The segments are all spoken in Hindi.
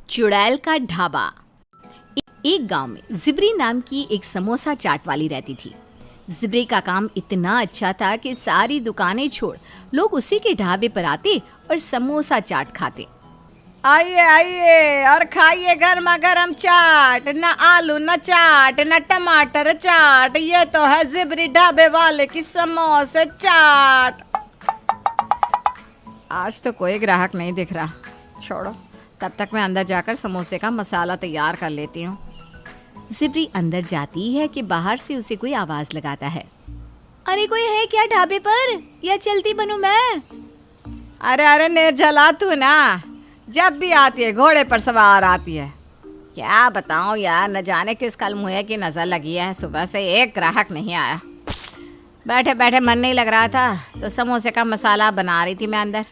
चुड़ैल का ढाबा। एक गांव में जिब्री नाम की एक समोसा चाट वाली रहती थी। जिब्री का काम इतना अच्छा था कि सारी दुकानें छोड़ लोग उसी के ढाबे पर आते और समोसा चाट खाते। आइए आइए और खाइए गर्मा गर्म चाट, न आलू न चाट न टमाटर चाट, ये तो है जिब्री ढाबे वाले की समोसे चाट। आज तो कोई ग्राहक नहीं दिख रहा, छोड़ो, तब तक मैं अंदर जाकर समोसे का मसाला तैयार कर लेती हूँ। जिब्री अंदर जाती है कि बाहर से उसे कोई आवाज लगाता है। अरे कोई है क्या ढाबे पर, या चलती बनूं मैं? अरे निर्जला तू ना, जब भी आती है घोड़े पर सवार आती है। क्या बताऊं यार, न जाने किस कल मुँह की नजर लगी है, सुबह से एक ग्राहक नहीं आया। बैठे बैठे मन नहीं लग रहा था तो समोसे का मसाला बना रही थी मैं अंदर।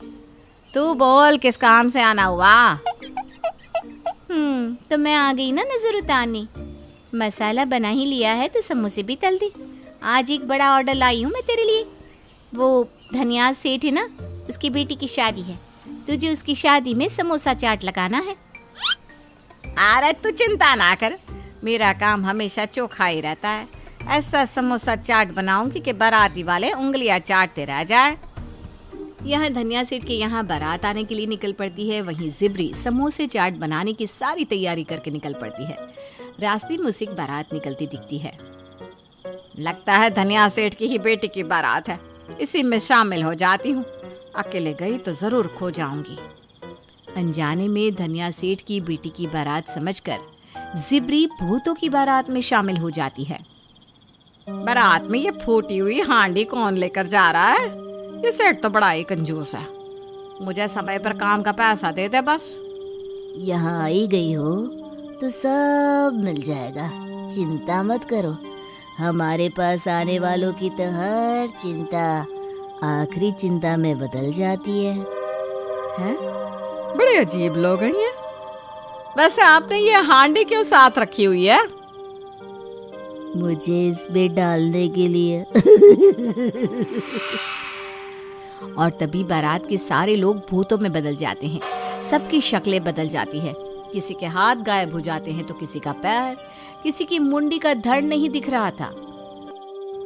तू बोल, किस काम से आना हुआ? तो मैं आ गई ना नजर उतारनी। मसाला बना ही लिया है तो समोसे भी तल दी। आज एक बड़ा ऑर्डर लाई हूँ मैं तेरे लिए। वो धनिया सेठ है ना, उसकी बेटी की शादी है, तुझे उसकी शादी में समोसा चाट लगाना है। अरे तू चिंता ना कर, मेरा काम हमेशा चोखा ही रहता है। ऐसा समोसा चाट बनाऊंगी कि बाराती वाले उंगलियां चाटते रह जाए। यहाँ धनिया सेठ के यहाँ बारात आने के लिए निकल पड़ती है। वहीं जिब्री समोसे चाट बनाने की सारी तैयारी करके निकल पड़ती है। रास्ते में उसे एक बारात निकलती दिखती है। लगता है धनिया सेठ की ही बेटी की बारात है, इसी में शामिल हो जाती हूँ। अकेले गई तो जरूर खो जाऊंगी। अनजाने में धनिया सेठ की बेटी की बारात समझकर जिब्री भूतों की बारात में शामिल हो जाती है। बारात में ये फूटी हुई हांडी कौन लेकर जा रहा है? ये सेठ तो बड़ा ही कंजूस है, मुझे समय पर काम का पैसा दे दे बस। यहाँ आई गई हो तो सब मिल जाएगा, चिंता मत करो। हमारे पास आने वालों की तो हर चिंता आखिरी चिंता में बदल जाती है। हैं? बड़े अजीब लोग हैं ये। वैसे आपने ये हांडी क्यों साथ रखी हुई है? मुझे इसमें डालने के लिए। और तभी बारात के सारे लोग भूतों में बदल जाते हैं। सबकी शक्लें बदल जाती है। किसी के हाथ गायब हो जाते हैं तो किसी का पैर, किसी की मुंडी का धड़ नहीं दिख रहा था।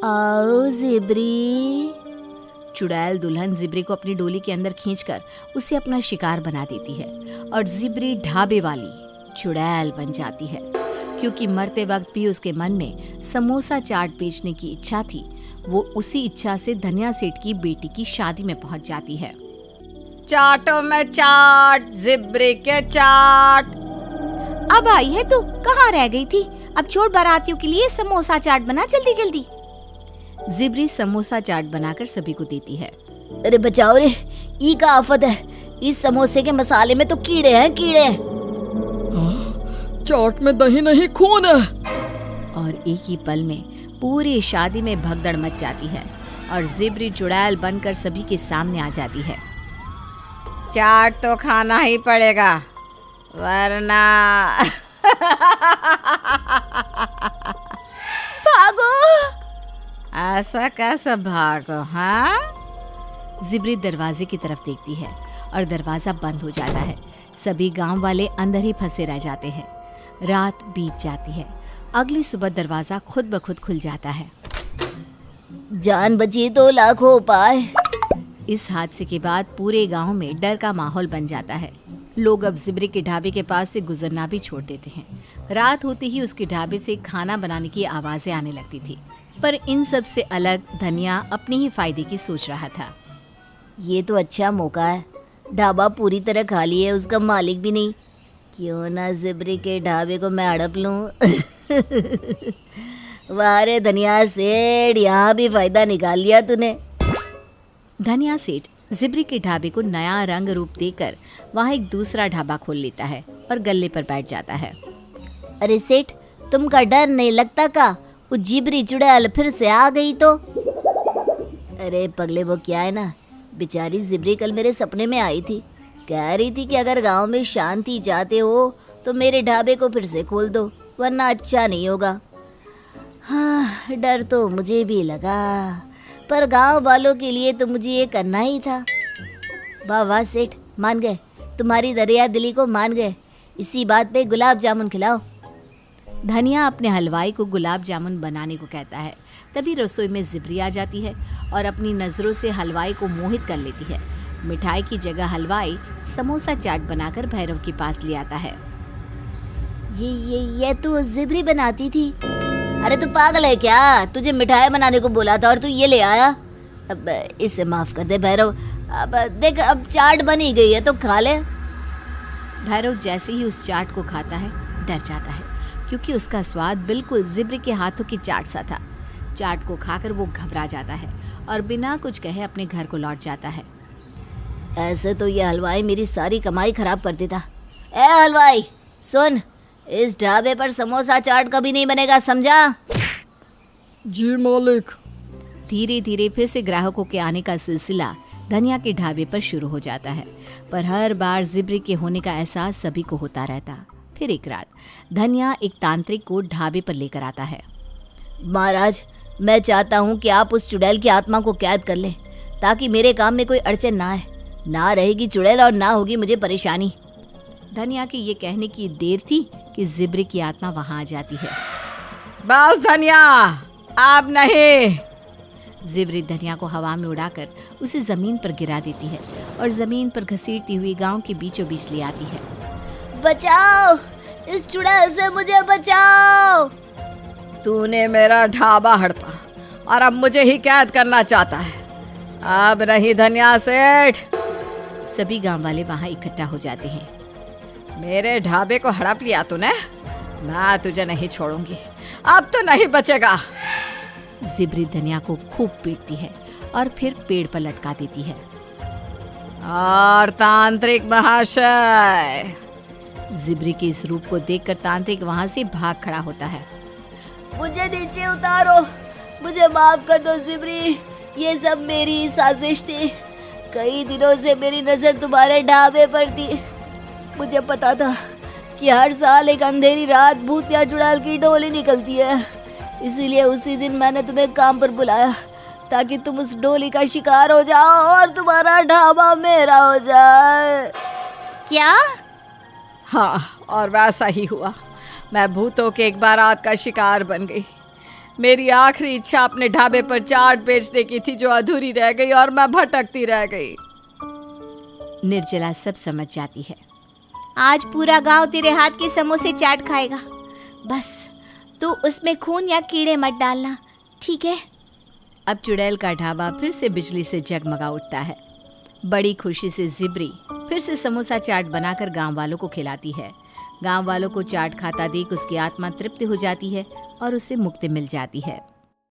आओ जिब्री। चुड़ैल दुल्हन जिब्री को अपनी डोली के अंदर खींचकर उसे अपना शिकार बना देती है और जिब्री ढाबे वाली चुड़ैल बन जाती है। क्योंकि मरते वक्त भी उसके मन में समोसा चाट बेचने की इच्छा थी, वो उसी इच्छा से धनिया सेठ की बेटी की शादी में पहुंच जाती है। चाटो में चाट, जिब्री के चाट। अब आई है तू, कहाँ रह गई थी? अब छोड़ बारातियों के लिए समोसा चाट बना जल्दी जल्दी। जिब्री समोसा चाट बनाकर सभी को देती है। अरे बचाओ रे, ई का आफत है, इस समोसे के मसाले में तो कीड़े हैं कीड़े। चाट में दही नहीं खून है। और एक ही पल में पूरी शादी में भगदड़ मच जाती है और जिब्री चुड़ैल बनकर सभी के सामने आ जाती है। चाट तो खाना ही पड़ेगा, वरना भागो। ऐसा कैसे भागो? हाँ? जिब्री दरवाजे की तरफ देखती है और दरवाजा बंद हो जाता है। सभी गांव वाले अंदर ही फंसे रह जाते हैं। रात बीत जाती है। अगली सुबह दरवाजा खुद ब खुद खुल जाता है। जान बची तो लाखों उपाय। इस हादसे के बाद पूरे गांव में डर का माहौल बन जाता है। लोग अब जिब्री के ढाबे के पास से गुजरना भी छोड़ देते हैं। रात होते ही उसके ढाबे से खाना बनाने की आवाजें आने लगती थी। पर इन सब से अलग धनिया अपने ही फायदे की सोच रहा था। ये तो अच्छा मौका है, ढाबा पूरी तरह खाली है, उसका मालिक भी नहीं। क्यों ना जिब्री के ढाबे को मैं हड़प लूं। वाह रे धनिया सेठ, यहाँ भी फायदा निकाल लिया तूने। धनिया सेठ जिब्री के ढाबे को नया रंग रूप देकर वहाँ एक दूसरा ढाबा खोल लेता है और गल्ले पर बैठ जाता है। अरे सेठ, तुमका डर नहीं लगता का? वो जिब्री चुड़ैल फिर से आ गई तो? अरे पगले, वो क्या है ना, बेचारी जिब्री कल मेरे सपने में आई थी, कह रही थी कि अगर गांव में शांति चाहते हो तो मेरे ढाबे को फिर से खोल दो, वरना अच्छा नहीं होगा। हाँ, डर तो मुझे भी लगा, पर गांव वालों के लिए तो मुझे ये करना ही था। वाह वाह सेठ, मान गए, तुम्हारी दरिया दिली को मान गए। इसी बात पे गुलाब जामुन खिलाओ। धनिया अपने हलवाई को गुलाब जामुन बनाने को कहता है। तभी रसोई में जिब्री आ जाती है और अपनी नज़रों से हलवाई को मोहित कर लेती है। मिठाई की जगह हलवाई समोसा चाट बनाकर भैरव के पास ले आता है। ये तू जिब्री बनाती थी? अरे तू पागल है क्या? तुझे मिठाई बनाने को बोला था और तू ये ले आया। अब इसे माफ कर दे भैरव। अब देख, अब चाट बनी गई है तो खा ले। भैरव जैसे ही उस चाट को खाता है डर जाता है, क्योंकि उसका स्वाद बिल्कुल जिब्री के हाथों की चाट सा था। चाट को खाकर वो घबरा जाता है और बिना कुछ कहे अपने घर को लौट जाता है। ऐसे तो ये हलवाई मेरी सारी कमाई खराब कर देता। ए हलवाई सुन, इस ढाबे पर समोसा चाट कभी नहीं बनेगा, समझा? जी मालिक। धीरे धीरे फिर से ग्राहकों के आने का सिलसिला धनिया के ढाबे पर शुरू हो जाता है, पर हर बार जिब्री के होने का एहसास सभी को होता रहता। फिर एक रात धनिया एक तांत्रिक को ढाबे पर लेकर आता है। महाराज, मैं चाहता हूँ कि आप उस चुड़ैल की आत्मा को कैद कर लें, ताकि मेरे काम में कोई अड़चन ना आए। ना रहेगी चुड़ैल और ना होगी मुझे परेशानी। धनिया के ये कहने की देर थी कि जिब्री की आत्मा वहां आ जाती है। बस धनिया, अब नहीं। जिब्री धनिया को हवा में उड़ाकर उसे जमीन पर गिरा देती है और जमीन पर घसीटती हुई गांव के बीचों बीच ले आती है। बचाओ, इस चुड़ैल से मुझे बचाओ। तूने मेरा ढाबा हड़पा और अब मुझे ही कैद करना चाहता है। अब नहीं धनिया सेठ। सभी गांव वाले वहां इकट्ठा हो जाते हैं। मेरे ढाबे को हड़प लिया तूने, मैं तुझे नहीं छोड़ूंगी, अब तो नहीं बचेगा। जिब्री धनिया को खूब पीटती है और फिर पेड़ पर लटका देती है। और तांत्रिक महाशय। जिब्री के इस रूप को देखकर तांत्रिक वहां से भाग खड़ा होता है। मुझे नीचे उतारो, मुझे माफ कर दो जिब्री, ये सब मेरी ही साजिश थी। कई दिनों से मेरी नजर तुम्हारे ढाबे पर थी। मुझे पता था कि हर साल एक अंधेरी रात भूत या चुड़ैल की डोली निकलती है, इसीलिए उसी दिन मैंने तुम्हें काम पर बुलाया, ताकि तुम उस डोली का शिकार हो जाओ और तुम्हारा ढाबा मेरा हो जाए। क्या? हाँ, और वैसा ही हुआ। मैं भूतों के एक बारात का शिकार बन गई। मेरी आखिरी इच्छा अपने ढाबे पर चाट बेचने की थी, जो अधूरी रह गई और मैं भटकती रह गई। निर्जला सब समझ जाती है। आज पूरा गांव तेरे हाथ के समोसे चाट खाएगा। बस तू उसमें खून या कीड़े मत डालना, ठीक है? अब चुड़ैल का ढाबा फिर से बिजली से जगमगा उठता है। बड़ी खुशी से जिब्री फिर से समोसा चाट बनाकर गांव वालों को खिलाती है। गांव वालों को चाट खाता देख उसकी आत्मा तृप्त हो जाती है और उसे मुक्ति मिल जाती है।